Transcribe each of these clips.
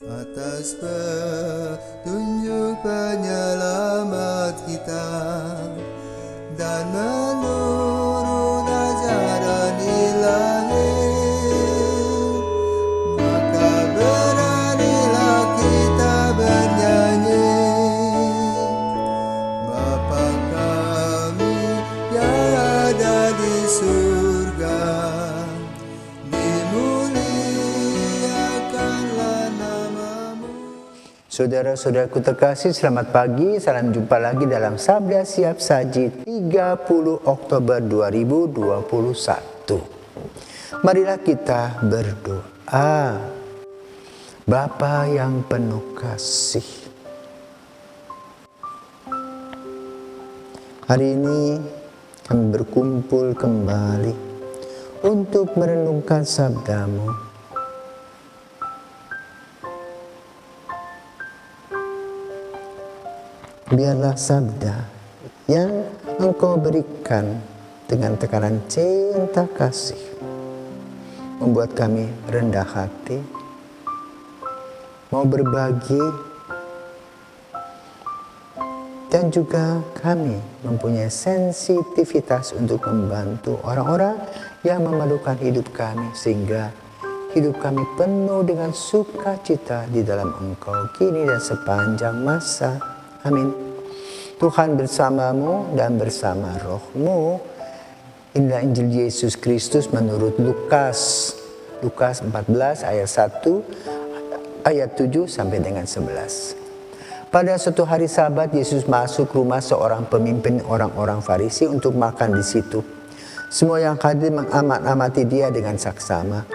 Atas petunjuk penyelamat kita dan menurut ajaran ilahi, maka beranilah kita bernyanyi. Bapa kami yang ada di surga, dimuliakanlah namamu. Saudara-saudaraku terkasih, selamat pagi. Salam jumpa lagi dalam Sabda Siap Saji 30 Oktober 2021. Marilah kita berdoa. Bapa yang penuh kasih, hari ini kami berkumpul kembali untuk merenungkan sabda-Mu. Biarlah sabda yang Engkau berikan dengan tekanan cinta kasih membuat kami rendah hati, mau berbagi, dan juga kami mempunyai sensitivitas untuk membantu orang-orang yang memerlukan hidup kami, sehingga hidup kami penuh dengan sukacita di dalam Engkau kini dan sepanjang masa. Amin. Tuhan bersamamu dan bersama rohmu. Inilah Injil Yesus Kristus menurut Lukas 14 ayat 1 ayat 7 sampai dengan 11. Pada suatu hari Sabat, Yesus masuk rumah seorang pemimpin orang-orang Farisi untuk makan di situ. Semua yang hadir mengamat-amati dia dengan saksama.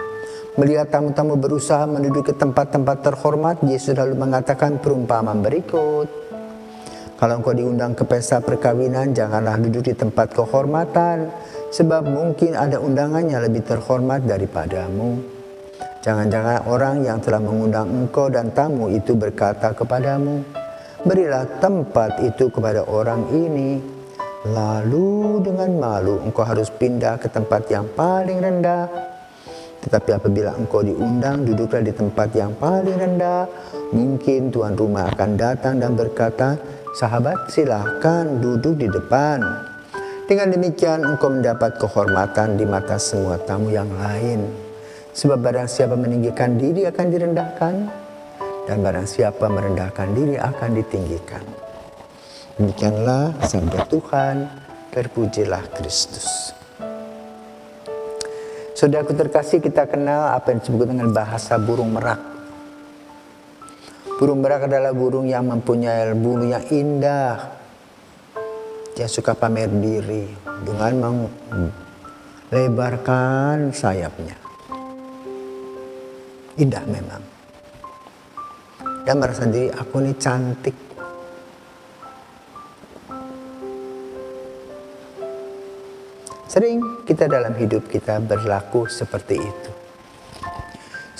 Melihat tamu-tamu berusaha menduduki tempat-tempat terhormat, Yesus lalu mengatakan perumpamaan berikut. Kalau engkau diundang ke pesta perkawinan, janganlah duduk di tempat kehormatan, sebab mungkin ada undangan yang lebih terhormat daripadamu. Jangan-jangan orang yang telah mengundang engkau dan tamu itu berkata kepadamu, berilah tempat itu kepada orang ini. Lalu dengan malu engkau harus pindah ke tempat yang paling rendah. Tetapi apabila engkau diundang, duduklah di tempat yang paling rendah. Mungkin tuan rumah akan datang dan berkata, sahabat, silahkan duduk di depan. Dengan demikian engkau mendapat kehormatan di mata semua tamu yang lain. Sebab barang siapa meninggikan diri akan direndahkan, dan barang siapa merendahkan diri akan ditinggikan. Demikianlah sabda Tuhan, terpujilah Kristus. Saudaraku terkasih, kita kenal apa yang disebut dengan bahasa burung merak. Burung merak adalah burung yang mempunyai bulu yang indah. Dia suka pamer diri dengan melebarkan sayapnya. Indah memang. Dan merasa diri, aku ini cantik. Sering kita dalam hidup kita berlaku seperti itu.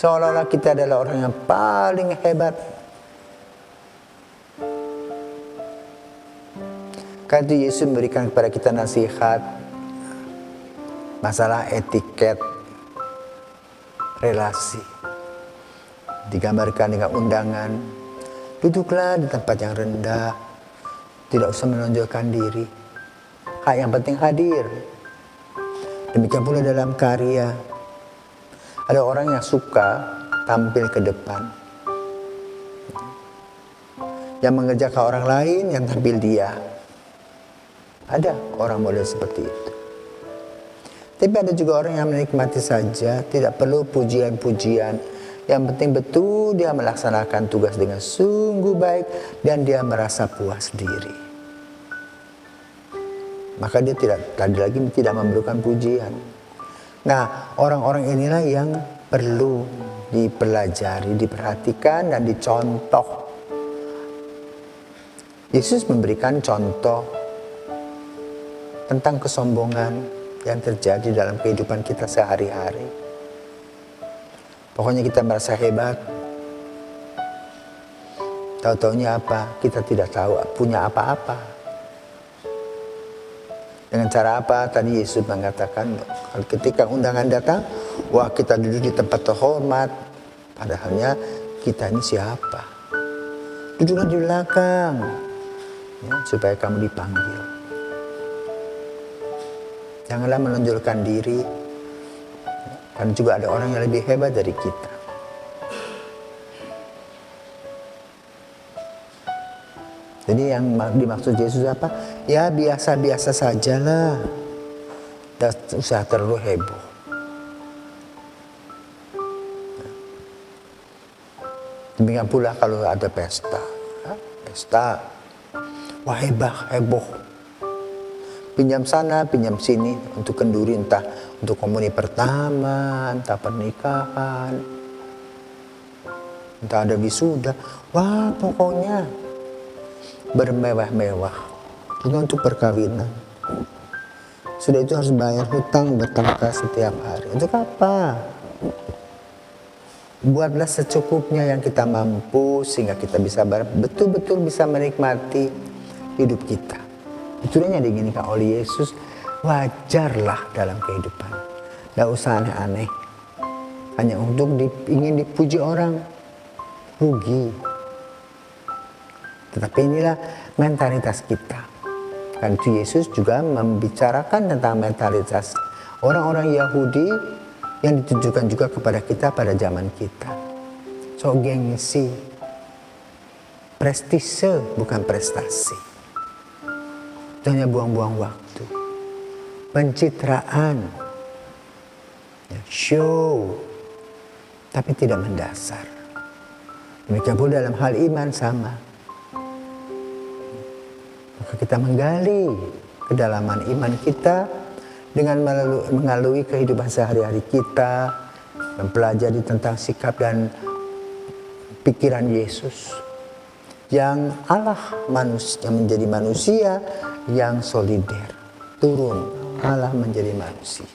Seolah-olah kita adalah orang yang paling hebat. Karena itu Yesus memberikan kepada kita nasihat masalah etiket relasi. Digambarkan dengan undangan, duduklah di tempat yang rendah, tidak usah menonjolkan diri. Yang penting hadir. Demikian pula dalam karya. Ada orang yang suka tampil ke depan, yang mengerjakan orang lain, yang tampil dia. Ada orang model seperti itu. Tapi ada juga orang yang menikmati saja, tidak perlu pujian-pujian. Yang penting betul dia melaksanakan tugas dengan sungguh baik dan dia merasa puas diri. Maka dia tidak memerlukan pujian. Nah, orang-orang inilah yang perlu dipelajari, diperhatikan dan dicontoh. Yesus memberikan contoh tentang kesombongan yang terjadi dalam kehidupan kita sehari-hari. Pokoknya kita merasa hebat. Tahu-taunya apa? Kita tidak tahu punya apa-apa. Dengan cara apa? Tadi Yesus mengatakan ketika undangan datang, wah kita duduk di tempat terhormat. Padahalnya kita ini siapa. Duduklah di belakang, ya, supaya kamu dipanggil. Janganlah menonjolkan diri, karena juga ada orang yang lebih hebat dari kita. Jadi yang dimaksud Yesus apa? Ya biasa-biasa sajalah. Tidak usah terlalu heboh. Demikian pula kalau ada pesta. Pesta. Wah heboh. Pinjam sana, pinjam sini untuk kenduri, entah untuk komuni pertama, entah pernikahan, entah ada wisuda. Wah pokoknya bermewah-mewah. Juga untuk perkawinan. Sudah itu harus bayar hutang bertengkar setiap hari. Untuk apa? Buatlah secukupnya yang kita mampu sehingga kita bisa betul-betul bisa menikmati hidup kita. Itulah yang diinginkan oleh Yesus. Wajarlah dalam kehidupan. Tidak usah aneh-aneh. Hanya untuk ingin dipuji orang. Rugi. Tetapi inilah mentalitas kita. Kan itu Yesus juga membicarakan tentang mentalitas orang-orang Yahudi yang ditujukan juga kepada kita pada zaman kita. So gengsi, prestise bukan prestasi. Itu hanya buang-buang waktu. Pencitraan, ya, show, tapi tidak mendasar. Demikian pula dalam hal iman sama. Maka kita menggali kedalaman iman kita dengan melalui kehidupan sehari-hari kita, mempelajari tentang sikap dan pikiran Yesus yang Allah manusia menjadi manusia yang solider, turun Allah menjadi manusia.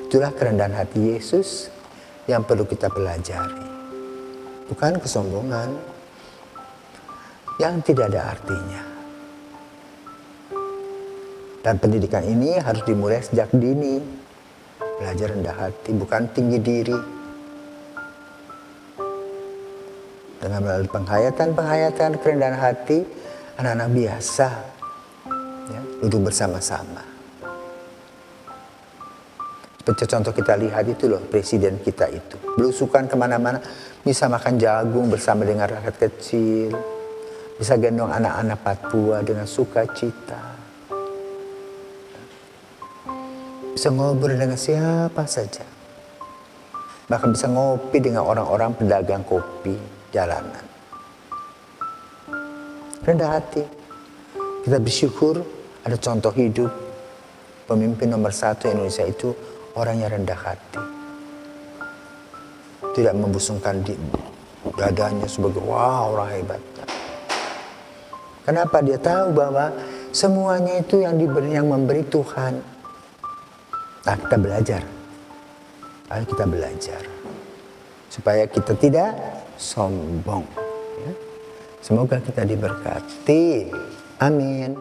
Itulah kerendahan hati Yesus yang perlu kita pelajari, bukan kesombongan yang tidak ada artinya. Dan pendidikan ini harus dimulai sejak dini. Belajar rendah hati, bukan tinggi diri. Dengan melalui penghayatan kerendahan hati, anak-anak biasa ya, duduk bersama-sama. Seperti contoh kita lihat itu loh, presiden kita itu. Belusukan kemana-mana, bisa makan jagung bersama dengan rakyat kecil. Bisa gendong anak-anak Papua dengan sukacita. Bisa ngobrol dengan siapa saja. Bahkan bisa ngopi dengan orang-orang pedagang kopi jalanan. Rendah hati. Kita bersyukur ada contoh hidup pemimpin nomor 1 Indonesia itu orang yang rendah hati. Tidak membusungkan dadanya sebagai wah orang hebat. Kenapa? Dia tahu bahwa semuanya itu yang memberi Tuhan. Nah, kita belajar. Ayo kita belajar. Supaya kita tidak sombong. Ya. Semoga kita diberkati. Amin.